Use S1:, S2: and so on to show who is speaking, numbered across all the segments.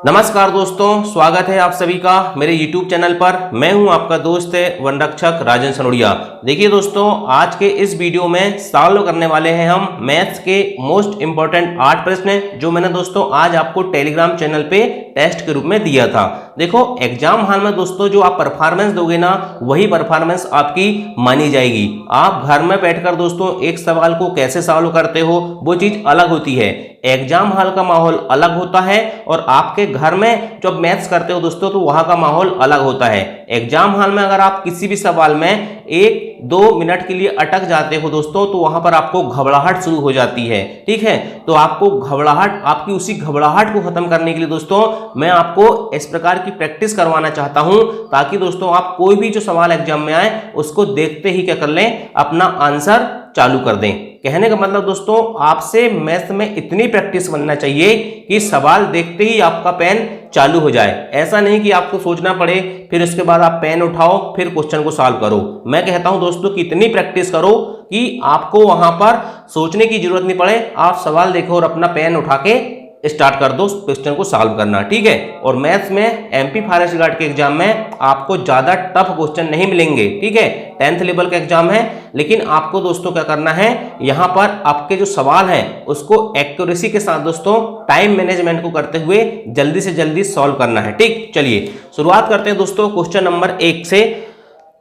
S1: नमस्कार दोस्तों, स्वागत है आप सभी का मेरे YouTube चैनल पर। मैं हूं आपका दोस्त वन रक्षक राजन सनोड़िया। देखिए दोस्तों, आज के इस वीडियो में सॉल्व करने वाले हैं हम मैथ्स के मोस्ट इंपॉर्टेंट 8 प्रश्न जो मैंने दोस्तों आज आपको टेलीग्राम चैनल पे टेस्ट के रूप में दिया था। देखो, एग्जाम हॉल में दोस्तों जो आप परफॉर्मेंस दोगे ना, वही परफॉर्मेंस आपकी मानी जाएगी। आप घर में बैठकर दोस्तों एक सवाल को कैसे सॉल्व करते हो वो चीज अलग होती है। एग्जाम हॉल का माहौल अलग होता है और आपके घर में जब मैथ्स करते हो दोस्तों तो वहां का माहौल अलग होता है। एग्जाम हॉल में अगर आप किसी भी सवाल में 1-2 मिनट के लिए अटक जाते हो दोस्तों तो वहां पर आपको घबराहट शुरू हो जाती है। ठीक है, तो आपको घबराहट, आपकी उसी घबराहट को खत्म करने के लिए दोस्तों मैं आपको इस प्रकार की प्रैक्टिस करवाना चाहता हूं, ताकि दोस्तों आप कोई भी जो सवाल एग्जाम में आए उसको देखते ही क्या कर लें, अपना आंसर चालू कर दें। कहने का मतलब दोस्तों, आपसे मैथ्स में इतनी प्रैक्टिस बनना चाहिए कि सवाल देखते ही आपका पेन चालू हो जाए। ऐसा नहीं कि आपको सोचना पड़े, फिर उसके बाद आप पेन उठाओ फिर क्वेश्चन को सॉल्व करो। मैं कहता हूं दोस्तों कि इतनी प्रैक्टिस करो कि आपको वहां पर सोचने की जरूरत नहीं पड़े, आप सवाल देखो और अपना पेन उठा के स्टार्ट कर दो क्वेश्चन को सॉल्व करना। ठीक है, और मैथ्स में एमपी फॉरेस्ट गार्ड के एग्जाम में आपको ज्यादा टफ क्वेश्चन नहीं मिलेंगे। ठीक है, 10th लेवल का एग्जाम है, लेकिन आपको दोस्तों क्या करना है, यहां पर आपके जो सवाल हैं उसको एक्यूरेसी के साथ दोस्तों टाइम मैनेजमेंट को करते हुए जल्दी से जल्दी सॉल्व करना है। ठीक, चलिए शुरुआत करते हैं दोस्तों क्वेश्चन नंबर 1 से।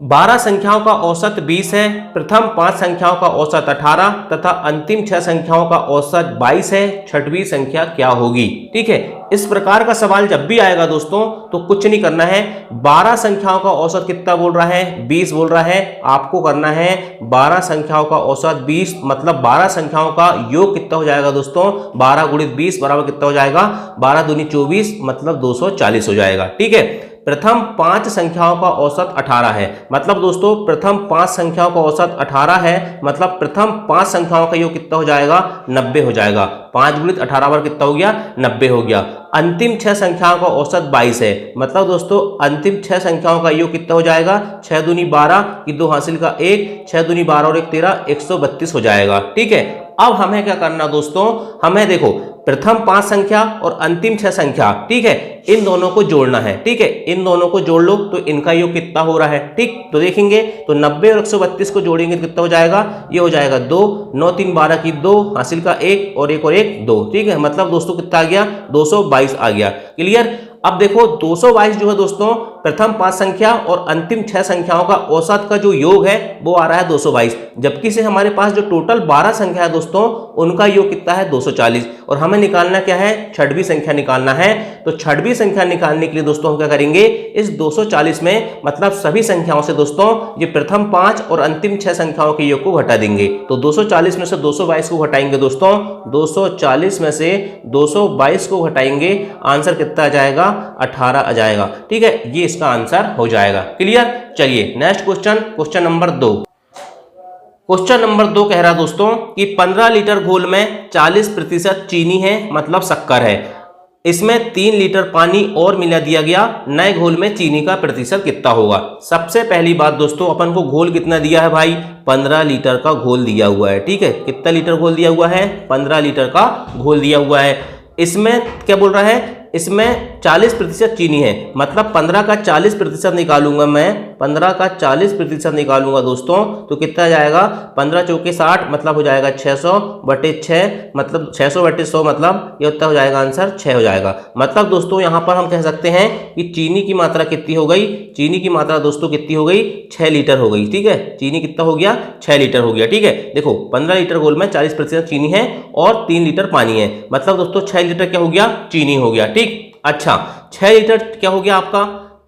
S1: 12 संख्याओं का औसत 20 है, प्रथम 5 संख्याओं का औसत 18 तथा अंतिम 6 संख्याओं का औसत 22 है, छठवीं संख्या क्या होगी। ठीक है, इस प्रकार का सवाल जब भी आएगा दोस्तों तो कुछ नहीं करना है। 12 संख्याओं का औसत कितना बोल रहा है, 20 बोल रहा है। आपको करना है 12 संख्याओं का औसत 20, मतलब 12 संख्याओं का योग कितना हो जाएगा दोस्तों, 12 गुणित 20 बराबर कितना हो जाएगा, 12 दूनी 24, मतलब 240 हो जाएगा। ठीक है, प्रथम 5 संख्याओं का औसत 18 है, मतलब दोस्तों प्रथम 5 संख्याओं का औसत 18 है, मतलब प्रथम 5 संख्याओं का योग कितना हो जाएगा, 90 हो जाएगा। 5 गुणित 18 बार कितना हो गया, 90 हो गया। अंतिम 6 संख्याओं का औसत 22 है, मतलब दोस्तों अंतिम 6 संख्याओं का योग कितना हो जाएगा, 6 दूनी 12 की 2 हासिल का 1, 6 दूनी 12 और 1 13, 132 हो जाएगा। ठीक है, अब हमें क्या करना दोस्तों, हमें देखो प्रथम 5 संख्या और अंतिम 6 संख्या, ठीक है, इन दोनों को जोड़ना है। ठीक है, इन दोनों को जोड़ लो तो इनका योग कितना हो रहा है। ठीक, तो देखेंगे तो 90 और 132 को जोड़ेंगे तो कितना हो जाएगा, ये हो जाएगा 2, 9 3 12 की 2 हासिल का 1 और 1 और 1 2। ठीक है, मतलब दोस्तों कितना आ गया, 222 आ गया। क्लियर। अब देखो 222 जो है दोस्तों प्रथम 5 संख्या और अंतिम 6 संख्याओं का औसत का जो योग है वो आ रहा है 222, जबकि से हमारे पास जो टोटल 12 संख्या है दोस्तों उनका योग कितना है, 240, और हमें निकालना क्या है, छठवीं संख्या निकालना है। तो छठवीं संख्या निकालने के लिए दोस्तों हम क्या करेंगे, इस 240 में मतलब सभी संख्याओं से दोस्तों ये प्रथम 5 और अंतिम 6 संख्याओं के योग को घटा देंगे। तो 240 में से 222 को घटाएंगे दोस्तों, 240 में से 222 को घटाएंगे, आंसर कितना आ जाएगा, 18 आ जाएगा। ठीक है, ये इसका आंसर हो जाएगा। क्लियर। चलिए next question, question number 2। Question number 2 कह रहा दोस्तों कि 15 लीटर घोल में 40% चीनी है, मतलब शक्कर है, इसमें 3 लीटर पानी और मिला दिया गया, नए घोल में चीनी का प्रतिशत कितना होगा। सबसे पहली बात दोस्तों, अपन को घोल कितना दिया है भाई, 15 लीटर का घोल दिया हुआ है। ठीक है, कितना लीटर घोल दिया हुआ है, 15 लीटर का घोल दिया हुआ है। इसमें क्या बोल रहा है, इसमें 40% चीनी है, मतलब 15 का 40% निकालूंगा मैं, 15 का 40% निकालूंगा दोस्तों तो कितना जाएगा, 15 चौके 60, मतलब हो जाएगा 600 बटे 6, मतलब 600 बटे 100, मतलब ये उतना हो जाएगा, आंसर 6 हो जाएगा। मतलब दोस्तों यहाँ पर हम कह सकते हैं कि चीनी की मात्रा कितनी हो गई, चीनी की मात्रा दोस्तों कितनी हो गई, 6 लीटर हो गई। ठीक है, चीनी कितना हो गया, 6 लीटर हो गया। ठीक है, देखो 15 लीटर घोल में 40% चीनी है और 3 लीटर पानी है, मतलब दोस्तों 6 लीटर क्या हो गया, चीनी हो गया। ठीक, अच्छा 6 लीटर क्या हो गया आपका,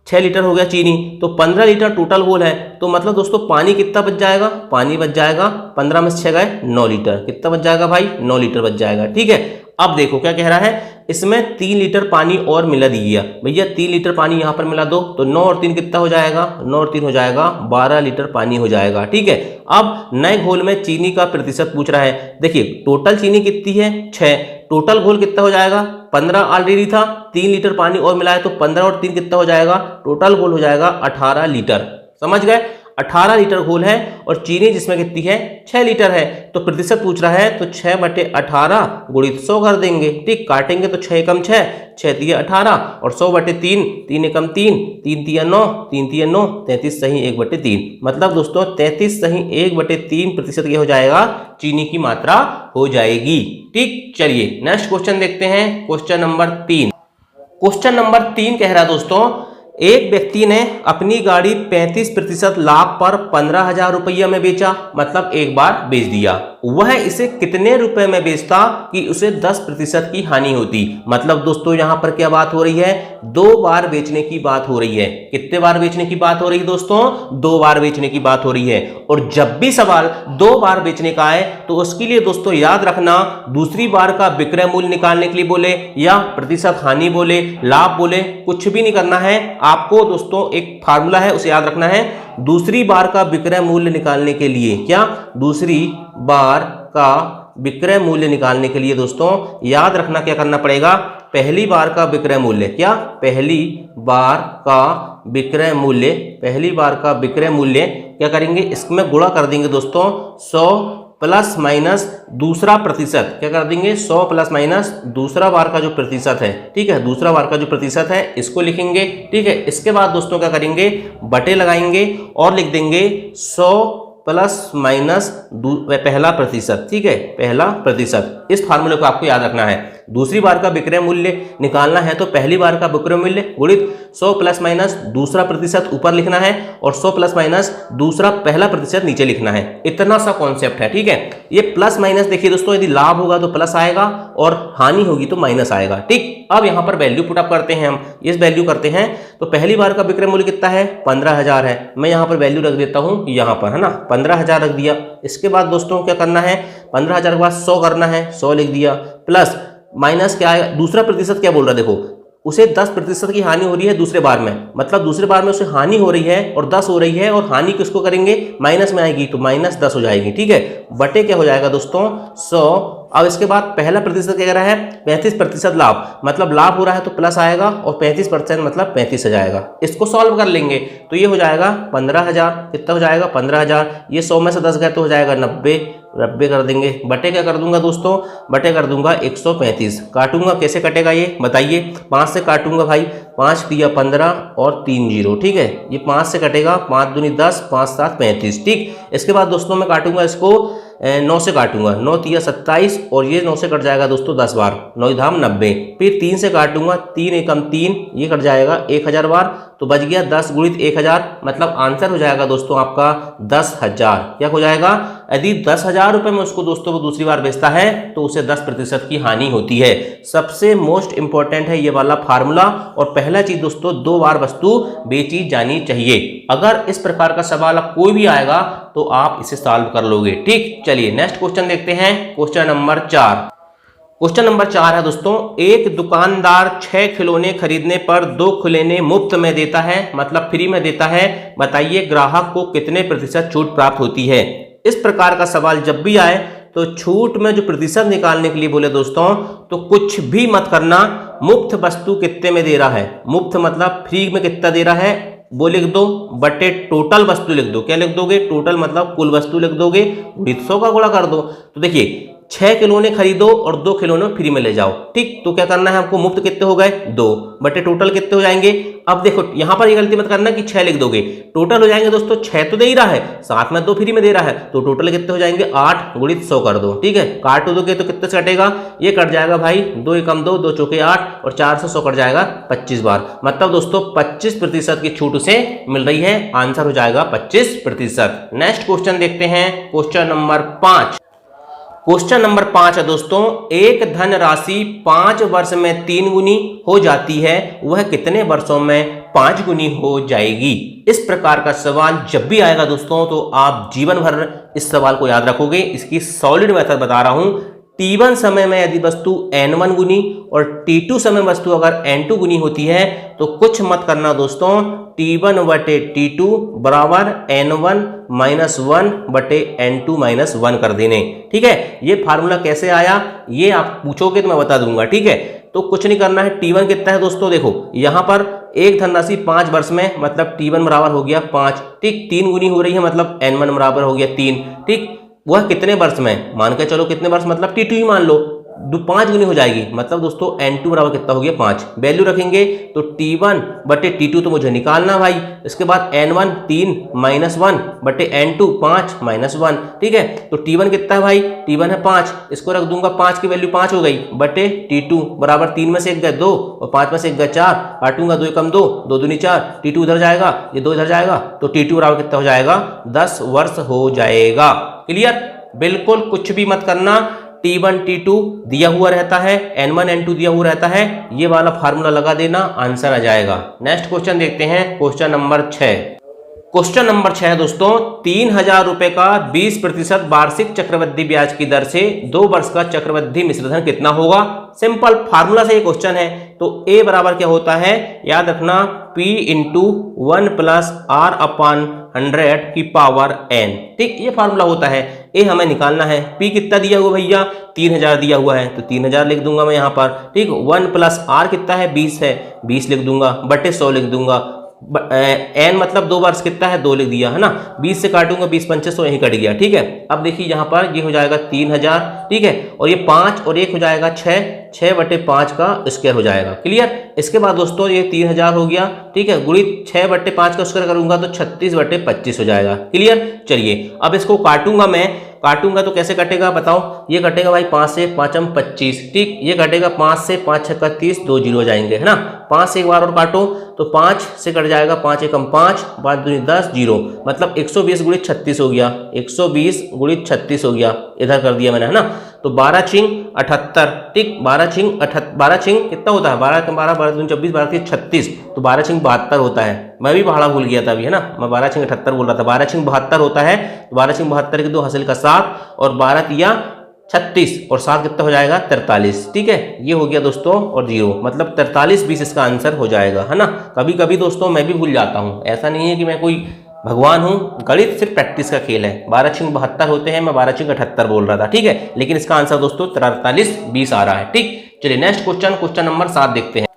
S1: 6 लीटर हो गया चीनी, तो 15 लीटर टोटल घोल है, तो मतलब दोस्तों पानी कितना बच जाएगा, पानी बच जाएगा 15 में से 6 गए 9 लीटर, कितना बच जाएगा भाई, 9 लीटर बच जाएगा। ठीक है, अब देखो क्या कह रहा है, इसमें 3 लीटर पानी और मिला दिया भैया, 3 लीटर पानी यहाँ पर मिला दो तो 9 और 3 कितना हो जाएगा, 9 और 3 हो जाएगा 12 लीटर पानी हो जाएगा। ठीक है, अब नए घोल में चीनी का प्रतिशत पूछ रहा है। देखिए टोटल चीनी कितनी है, 6, टोटल घोल कितना हो जाएगा, 15 ऑलरेडी था, 3 लीटर पानी और मिला है तो 15 और 3 कितना हो जाएगा, टोटल घोल हो जाएगा 18 लीटर। समझ गए, 18 लीटर घोल है और चीनी जिसमें कितनी है 6 लीटर है। तो प्रतिशत पूछ रहा है तो 6/18 गुणित 100 कर देंगे। ठीक, काटेंगे तो 6 एकम 6, 6 तिया 18 और 100/3, 3 एकम 3, 3 तिया 9, 3 तिया 9, 33 सही 1/3। मतलब दोस्तों 33 सही 1/3 प्रतिशत ये हो जाएगा, चीनी की मात्रा हो जाएगी। ठीक, चलिए नेक्स्ट क्वेश्चन देखते हैं, क्वेश्चन नंबर 3। क्वेश्चन नंबर 3 कह रहा है दोस्तों, एक व्यक्ति ने अपनी गाड़ी 35% लाभ पर 15,000 रुपये में बेचा, मतलब एक बार बेच दिया। वह इसे कितने रुपए में बेचता कि उसे 10% की हानि होती। मतलब दोस्तों यहां पर क्या बात हो रही है, 2 बार बेचने की बात हो रही है। कितने बार बेचने की बात हो रही है दोस्तों, 2 बार बेचने की बात हो रही है। और जब भी सवाल 2 बार बेचने का है तो उसके लिए दोस्तों याद रखना, दूसरी बार का विक्रय मूल्य निकालने के लिए बोले या प्रतिशत हानि बोले, लाभ बोले, कुछ भी नहीं करना है आपको दोस्तों। एक फार्मूला है उसे याद रखना है, दूसरी बार का विक्रय मूल्य निकालने के लिए, क्या दूसरी बार का विक्रय मूल्य निकालने के लिए दोस्तों याद रखना क्या करना पड़ेगा, पहली बार का विक्रय मूल्य, क्या पहली बार का विक्रय मूल्य, पहली बार का विक्रय मूल्य क्या करेंगे, इसमें गुणा कर देंगे दोस्तों 100 प्लस माइनस दूसरा प्रतिशत, क्या कर देंगे 100 प्लस माइनस दूसरा बार का जो प्रतिशत है। ठीक है, दूसरा बार का जो प्रतिशत है इसको लिखेंगे। ठीक है, इसके बाद दोस्तों क्या करेंगे, बटे लगाएंगे और लिख देंगे 100 प्लस माइनस पहला प्रतिशत। ठीक है, पहला प्रतिशत। इस फार्मूले को आपको याद रखना है। दूसरी बार का विक्रय मूल्य निकालना है तो पहली बार का विक्रय मूल्य गुणित 100 प्लस माइनस दूसरा प्रतिशत ऊपर लिखना है और 100 प्लस माइनस दूसरा पहला प्रतिशत नीचे लिखना है। इतना सा कॉन्सेप्ट है। ठीक है, ये प्लस माइनस देखिए दोस्तों, यदि लाभ होगा तो प्लस आएगा और हानि होगी तो माइनस आएगा। ठीक, अब यहां पर वैल्यू पुट अप करते हैं हम, इस वैल्यू करते हैं तो पहली बार का विक्रय मूल्य कितना है 15,000 है। मैं यहां पर वैल्यू रख देता हूं यहां पर, है ना, 15,000 रख दिया। इसके बाद दोस्तों क्या करना है, 15,000 के बाद 100 करना है, 100 लिख दिया, प्लस माइनस क्या है, दूसरा प्रतिशत क्या बोल रहा है, देखो उसे 10% की हानि हो रही है दूसरे बार में, मतलब दूसरे बार में उसे हानि हो रही है और 10 हो रही है और हानि किसको करेंगे, माइनस में आएगी तो माइनस 10 हो जाएगी। ठीक है, बटे क्या हो जाएगा दोस्तों 100। अब इसके बाद पहला प्रतिशत क्या कह रहा है 35% लाभ, मतलब लाभ हो रहा है तो प्लस आएगा और 35% मतलब 35 हो जाएगा। इसको सॉल्व कर लेंगे तो ये हो जाएगा 15,000, कितना हो जाएगा 15,000, ये 100 में से 10 गए तो हो जाएगा 90 कर देंगे। बटे क्या कर दूंगा दोस्तों, बटे कर दूंगा 135। काटूंगा, कैसे कटेगा ये बताइए, 5 से काटूंगा भाई, 5 तिया 15 और 3 0। ठीक है, ये 5 से कटेगा, 5 दूनी 10, 5 7 35। ठीक, इसके बाद दोस्तों मैं काटूंगा इसको 9 से काटूंगा, 9 तिया 27 और ये 9 से कट जाएगा दोस्तों 10 बार, 9 धाम 90। फिर 3 से काटूंगा, 3 एकम 3, ये कट जाएगा 1000 बार, तो बच गया 10 गुणित 1000, मतलब आंसर हो जाएगा दोस्तों आपका 10,000। क्या हो जाएगा, यदि 10,000 रुपए में उसको दोस्तों वो दूसरी बार बेचता है तो उसे 10% की हानि होती है। सबसे मोस्ट इंपॉर्टेंट है ये वाला फार्मूला। और पहला चीज दोस्तों 2 बार वस्तु बेची जानी चाहिए। अगर इस प्रकार का सवाल अब कोई भी आएगा तो आप इसे सॉल्व कर लोगे। ठीक, चलिए नेक्स्ट क्वेश्चन देखते हैं, क्वेश्चन नंबर 4। क्वेश्चन नंबर 4 है दोस्तों, एक दुकानदार 6 खिलौने खरीदने पर 2 खिलौने मुफ्त में देता है, मतलब फ्री में देता है। बताइए ग्राहक को कितने प्रतिशत छूट प्राप्त होती है। इस प्रकार का सवाल जब भी आए तो छूट में जो प्रतिशत निकालने के लिए बोले दोस्तों तो कुछ भी मत करना, मुफ्त वस्तु कितने में दे रहा है, मुफ्त मतलब फ्री में कितना दे रहा है वो लिख दो, बटे टोटल वस्तु लिख दो। क्या लिख दोगे, टोटल मतलब कुल वस्तु लिख दोगे, 100 का गुणा कर दो। तो देखिए 6 खिलौने खरीदो और 2 खिलौने फ्री में ले जाओ। ठीक, तो क्या करना है हमको, मुफ्त कितने हो गए 2, बटे टोटल कितने हो जाएंगे। अब देखो यहां पर ये गलती मत करना कि 6 लिख दोगे, टोटल हो जाएंगे दोस्तों 6 तो दे ही रहा है, साथ में 2 फ्री में दे रहा है, तो टोटल कितने हो जाएंगे 8 गुणित 100 कर दो। ठीक है, काट दोगे तो कितने से कटेगा, ये कट जाएगा भाई 2 एकम 2, 2 चौके 8 और 4 से 100 कट जाएगा 25 बार, मतलब दोस्तों 25% की छूट उसे मिल रही है। आंसर हो जाएगा 25%। नेक्स्ट क्वेश्चन देखते हैं, क्वेश्चन नंबर 5। क्वेश्चन नंबर 5 है दोस्तों, एक धन राशि 5 वर्ष में 3 गुनी हो जाती है, वह कितने वर्षों में 5 गुनी हो जाएगी। इस प्रकार का सवाल जब भी आएगा दोस्तों तो आप जीवन भर इस सवाल को याद रखोगे। इसकी सॉलिड मेथड बता रहा हूं, T1 समय में यदि वस्तु N1 गुनी और T2 समय वस्तु अगर N2 गुनी होती है तो कुछ मत करना दोस्तों, T1 बटे T2 बराबर N1 माइनस 1 बटे N2 माइनस 1 कर देने। ठीक है, ये फार्मूला कैसे आया ये आप पूछोगे तो मैं बता दूंगा। ठीक है, तो कुछ नहीं करना है, T1 कितना है दोस्तों, देखो यहां पर एक धनराशि 5 वर्ष में, मतलब T1 बराबर हो गया 5, ठीक। 3 गुनी हो रही है, मतलब N1 बराबर हो गया 3, ठीक। वह कितने वर्ष में, मान के चलो कितने वर्ष, मतलब T2 ही मान लो, 5 गुनी हो जाएगी, मतलब दोस्तों N2 बराबर कितना हो गया 5। वैल्यू रखेंगे तो T1 बटे T2 तो मुझे निकालना भाई। इसके बाद N1 3 माइनस 1 बटे N2 5 माइनस 1, ठीक है। तो T1 कितना है भाई, T1 है 5, इसको रख दूंगा, 5 की वैल्यू 5 हो गई, बटे T2 बराबर 3 में से 1 गए 2 और 5 में से 1 गए 4, काटूंगा 2 कम 2, 2 दूनी 4, T2 उधर जाएगा, ये 2 इधर जाएगा, तो T2 बराबर कितना हो जाएगा 10 वर्ष हो जाएगा। क्लियर, बिल्कुल कुछ भी मत करना, T1 T2 दिया हुआ रहता है, N1 N2 दिया हुआ रहता है, ये वाला फार्मूला लगा देना, आंसर आ जाएगा। नेक्स्ट क्वेश्चन देखते हैं, क्वेश्चन नंबर 6। क्वेश्चन नंबर 6 दोस्तों, 3000 रुपए का 20% वार्षिक चक्रवृद्धि ब्याज की दर से 2 वर्ष का चक्रवृद्धि मिश्रधन कितना होगा। सिंपल फार्मूला से ये क्वेश्चन है। तो A बराबर क्या होता है, याद रखना, P into 1 plus R upon 100 की पावर n, ठीक, ये फार्मूला होता है। ए हमें निकालना है, P कितना दिया हुआ भैया, 3000 दिया हुआ है, तो 3000 लिख दूंगा मैं यहाँ पर, ठीक। 1 प्लस R कितना है 20 है, 20 लिख दूंगा, बटे 100 लिख दूंगा, n मतलब 2 वर्ष कितना है 2 लिख दिया, है ना। 20 से काटूंगा, 20 पंचे 100 यही कट गया, ठीक है। अब देखिए यहाँ पर ये हो जाएगा 3000, ठीक है, और ये 5 और 1 हो जाएगा 6 बटे 5 का स्क्वायर हो जाएगा। क्लियर। इसके बाद दोस्तों ये 3000 हो गया, ठीक है, गुणित 6 बटे 5 का स्क्वायर करूंगा तो 36 बटे 25 हो जाएगा। क्लियर। चलिए अब इसको काटूंगा मैं, काटूंगा तो कैसे कटेगा बताओ, ये कटेगा भाई 5 से 5 25, ठीक, ये कटेगा 5 से 5 6 30, 2 जीरो जाएंगे, है ना। 5 से एक बार और काटो तो 5 से कट जाएगा, 5 एकम 5, 5 दूनी 10, जीरो, मतलब 120 गुणित 36 हो गया, 120 गुणित 36 हो गया, इधर कर दिया मैंने, है ना। तो 12 छिंग 78, ठीक, 12 छिंग कितना होता है, 12 के 12, 12 दूनी 24, 12 के 36, तो 12 छिंग 72 होता है। मैं भी भाड़ा भूल गया था अभी, है ना, मैं 12 छिंग 78 बोल रहा था, 12 छिंग 72 होता है। 12 छिंग 72 के 2 हासिल का 7 और 12 तिया 36 और 7 कितना हो जाएगा 43, ठीक है। ये हो गया दोस्तों और जीरो, मतलब 43 20 इसका आंसर हो जाएगा, है ना। कभी कभी दोस्तों मैं भी भूल जाता हूँ, ऐसा नहीं है कि मैं कोई भगवान हूँ, गणित सिर्फ प्रैक्टिस का खेल है। 12 छिंग 72 होते हैं, मैं 12 छिंग 78 बोल रहा था, ठीक है, लेकिन इसका आंसर दोस्तों 43 20 आ रहा है, ठीक। चलिए नेक्स्ट क्वेश्चन, क्वेश्चन नंबर 7 देखते हैं।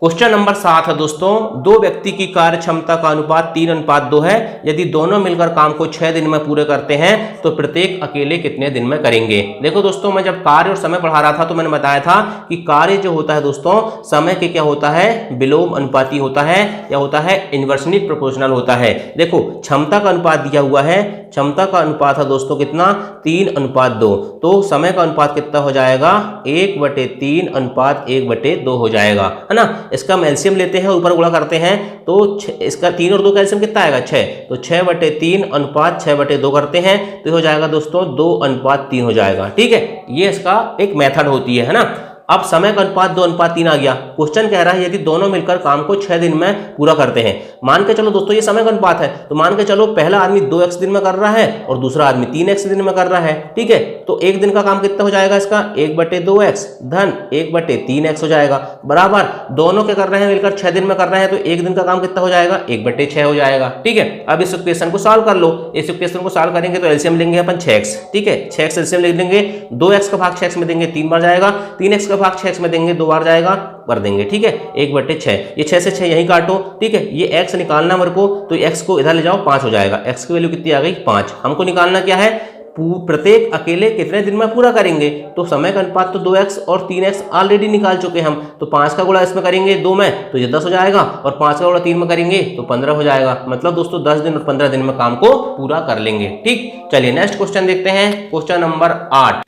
S1: क्वेश्चन नंबर 7 है दोस्तों, 2 व्यक्ति की कार्य क्षमता का अनुपात 3:2 है। यदि दोनों मिलकर काम को 6 दिन में पूरे करते हैं तो प्रत्येक अकेले कितने दिन में करेंगे। देखो दोस्तों, मैं जब कार्य और समय पढ़ा रहा था तो मैंने बताया था कि कार्य जो होता है दोस्तों समय के क्या होता है, विलोम अनुपाती होता है या होता है इन्वर्सली प्रोपोर्शनल होता है। देखो क्षमता का अनुपात दिया हुआ है, क्षमता का अनुपात है दोस्तों कितना 3:2, तो समय का अनुपात कितना हो जाएगा 1/3 अनुपात 1/2 हो जाएगा, है ना। इसका हम एलसीएम लेते हैं, ऊपर गुणा करते हैं तो इसका 3 और 2 का एलसीएम कितना आएगा 6, तो 6/3 अनुपात 6/2 करते हैं तो हो जाएगा दोस्तों 2:3 हो जाएगा, ठीक है। ये इसका एक मेथड होती है ना। अब समय का अनुपात 2:3 आ गया। क्वेश्चन कह रहा है यदि दोनों मिलकर काम को 6 दिन में पूरा करते हैं। मान के चलो दोस्तों ये समय का अनुपात है, तो मान के चलो पहला आदमी 2x दिन में कर रहा है और दूसरा आदमी 3x दिन में कर रहा है, ठीक है। तो एक दिन का काम कितना हो जाएगा इसका 1/2x धन 1/3x हो जाएगा, बराबर दोनों क्या कर रहे हैं मिलकर 6 दिन में कर रहे हैं, तो एक दिन का काम कितना हो जाएगा 1/6 हो जाएगा, ठीक है। अब इस इक्वेशन को सॉल्व कर लो। इस इक्वेशन को सॉल्व करेंगे तो एलसीएम लेंगे अपन 6x, ठीक है, 6x एलसीएम ले लेंगे, 2x का भाग 6x में देंगे 3 बार जाएगा, 3x भाग 6x में देंगे 2 बार जाएगा, कर देंगे, ठीक है, 1/6। ये 6 से 6 यहीं काटो, ठीक है, ये x निकालना मेरे को, तो x को इधर ले जाओ 5 हो जाएगा। x की वैल्यू कितनी आ गई 5। हमको निकालना क्या है, प्रत्येक अकेले कितने दिन में पूरा करेंगे। तो समय का अनुपात तो 2x और 3x ऑलरेडी निकाल चुके हम, तो 5 का गुणा इसमें करेंगे 2 में तो ये 10 हो जाएगा, और 5 का गुणा 3 में करेंगे तो 15 हो जाएगा। मतलब दोस्तों 10 दिन और 15 दिन में काम को पूरा कर लेंगे, ठीक। चलिए नेक्स्ट क्वेश्चन देखते हैं, क्वेश्चन नंबर 8।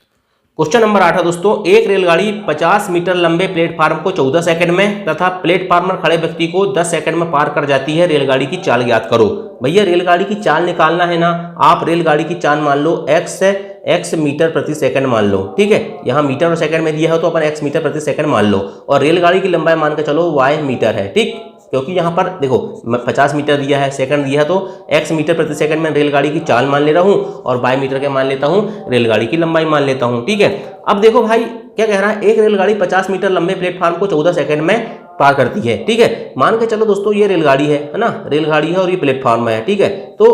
S1: क्वेश्चन नंबर 8 है दोस्तों, एक रेलगाड़ी 50 मीटर लंबे प्लेटफार्म को 14 सेकंड में तथा प्लेटफार्म पर खड़े व्यक्ति को 10 सेकंड में पार कर जाती है। रेलगाड़ी की चाल ज्ञात करो। भैया रेलगाड़ी की चाल निकालना है ना, आप रेलगाड़ी की चाल मान लो x मीटर प्रति सेकंड मान लो, ठीक है, यहाँ मीटर और सेकंड में दिया है तो अपन x मीटर प्रति सेकंड मान लो, और रेलगाड़ी की लंबाई मान के चलो y मीटर है, ठीक, क्योंकि यहाँ पर देखो 50 मीटर दिया है, सेकंड दिया है, तो x मीटर प्रति सेकंड में रेलगाड़ी की चाल मान ले रहा हूँ और y मीटर के मान लेता हूँ, रेलगाड़ी की लंबाई मान लेता हूँ, ठीक है। अब देखो भाई क्या कह रहा है, एक रेलगाड़ी 50 मीटर लंबे प्लेटफार्म को 14 सेकंड में पार करती है, ठीक है। मान के चलो दोस्तों ये रेलगाड़ी है ना, रेलगाड़ी है और ये प्लेटफार्म है, ठीक है। तो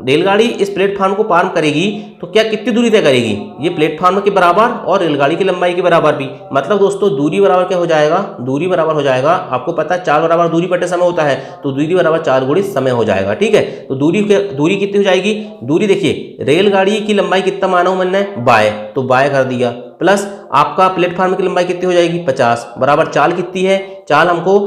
S1: रेलगाड़ी इस प्लेटफॉर्म को पार करेगी तो क्या कितनी दूरी तय करेगी, ये प्लेटफॉर्म के बराबर और रेलगाड़ी की लंबाई के बराबर भी। मतलब दोस्तों दूरी बराबर क्या हो जाएगा, दूरी बराबर हो जाएगा, आपको पता है 4 बराबर दूरी बटे समय होता है, तो दूरी बराबर 4 गुणित समय हो जाएगा। ठीक है, तो दूरी कितनी हो जाएगी, दूरी देखिए रेलगाड़ी की लंबाई कितना माना हूं मैंने, बाय, तो बाय कर दिया, प्लस आपका प्लेटफॉर्म की लंबाई कितनी हो जाएगी 50 बराबर चाल कितनी है, चाल हमको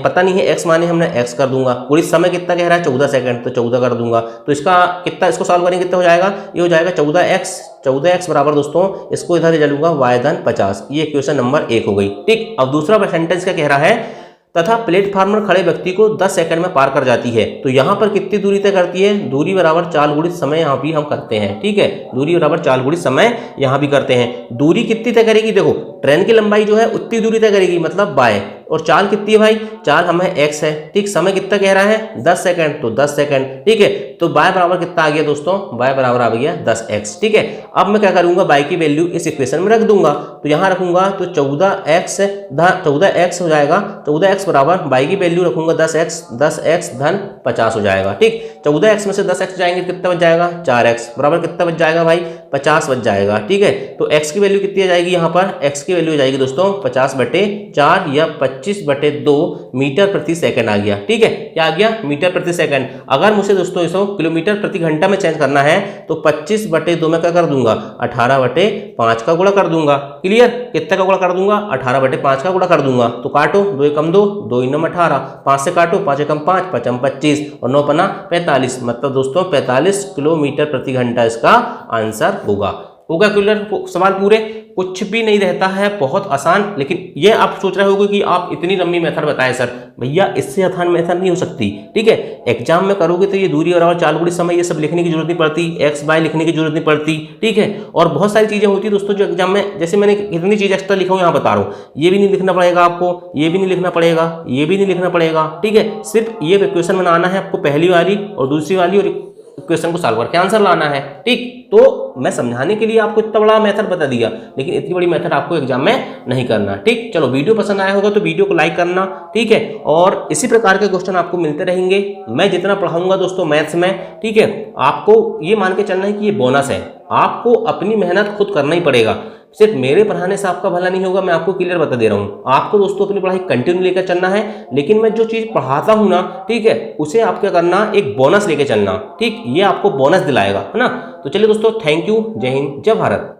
S1: पता नहीं है, एक्स माने हमने एक्स कर दूंगा, पूरी समय कितना कह रहा है 14 सेकंड, तो 14 कर दूंगा। तो इसका कितना, इसको सॉल्व करेंगे कितना हो जाएगा, ये हो जाएगा 14x बराबर दोस्तों इसको इधर ले लूंगा y धन 50। ये क्वेश्चन नंबर 1 हो गई। ठीक, अब दूसरा सेंटेंस क्या कह रहा है, तथा प्लेटफॉर्म पर खड़े व्यक्ति को 10 सेकंड में पार कर जाती है। तो यहां पर कितनी दूरी तय करती है, दूरी बराबर 4 गुणित समय यहां भी हम करते हैं। ठीक है, दूरी बराबर 4 गुणित समय यहां भी करते हैं। दूरी कितनी तय करेगी, देखो ट्रेन की लंबाई जो है उतनी दूरी तय करेगी, मतलब बाय, और चाल कितनी है भाई, चाल हमें x है। ठीक, समय कितना कह रहा है 10 सेकंड, तो 10 सेकंड। ठीक है, तो बाय बराबर कितना आ गया दोस्तों, बाय बराबर आ गया 10x। ठीक है, अब मैं क्या करूंगा, बाय की वैल्यू इस इक्वेशन में रख दूंगा, तो यहां रखूंगा तो 14x हो जाएगा, 14x बराबर बाय की वैल्यू रखूंगा 10x धन 50 हो जाएगा। ठीक, 14x में से 10x जाएंगे कितना बच जाएगा, 4x बराबर कितना बच जाएगा भाई, 50 बच जाएगा। ठीक है, तो x की वैल्यू कितनी आ जाएगी, यहाँ पर x की वैल्यू हो जाएगी दोस्तों 50/4 या 25/2 मीटर प्रति सेकंड आ गया। ठीक है, क्या आ गया, मीटर प्रति सेकंड। अगर मुझे दोस्तों इसको किलोमीटर प्रति घंटा में चेंज करना है तो 25/2 में क्या कर दूंगा, 18/5 का गुणा कर दूंगा। क्लियर, कितने का गुणा कर दूंगा, 18/5 का गुणा कर दूंगा। तो काटो, 2 एकम 2, 2 9 18, 5 से काटो, 5 एकम 5, 5 एकम 25 और 9 पना 45, मतलब दोस्तों 45 किलोमीटर प्रति घंटा इसका आंसर होगा। क्लियर, सवाल पूरे, कुछ भी नहीं रहता है, बहुत आसान। लेकिन ये आप सोच रहे होंगे कि आप इतनी लंबी मेथड बताएं सर, भैया इससे आसान मेथड नहीं हो सकती। ठीक है, एग्जाम में करोगे तो ये दूरी बराबर 4 गुणित समय ये सब लिखने की जरूरत नहीं पड़ती, एक्स बाय लिखने की जरूरत नहीं पड़ती। ठीक है, और बहुत सारी चीजें होती है दोस्तों जो एग्जाम में, जैसे मैंने कितनी चीज एक्स्ट्रा लिखा हूँ यहाँ बता रहा हूँ, ये भी नहीं लिखना पड़ेगा आपको, ये भी नहीं लिखना पड़ेगा, ये भी नहीं लिखना पड़ेगा। ठीक है, सिर्फ ये क्वेश्चन बनाना है आपको, पहली वाली और दूसरी वाली, और क्वेश्चन को सॉल्व करके आंसर लाना है। ठीक, तो मैं समझाने के लिए आपको इतना बड़ा मेथड बता दिया, लेकिन इतनी बड़ी मेथड आपको एग्जाम में नहीं करना। ठीक, चलो वीडियो पसंद आया होगा तो वीडियो को लाइक करना। ठीक है, और इसी प्रकार के क्वेश्चन आपको मिलते रहेंगे, मैं जितना पढ़ाऊंगा दोस्तों मैथ्स में। ठीक है, आपको ये मान के चलना है कि ये बोनस है, आपको अपनी मेहनत खुद करना ही पड़ेगा, सिर्फ मेरे पढ़ाने से आपका भला नहीं होगा। मैं आपको क्लियर बता दे रहा हूँ, आपको दोस्तों अपनी पढ़ाई कंटिन्यू लेकर चलना है, लेकिन मैं जो चीज पढ़ाता हूँ ना, ठीक है, उसे आप क्या करना, एक बोनस लेके चलना। ठीक, ये आपको बोनस दिलाएगा, है ना। तो चलिए दोस्तों, थैंक यू, जय हिंद, जय भारत।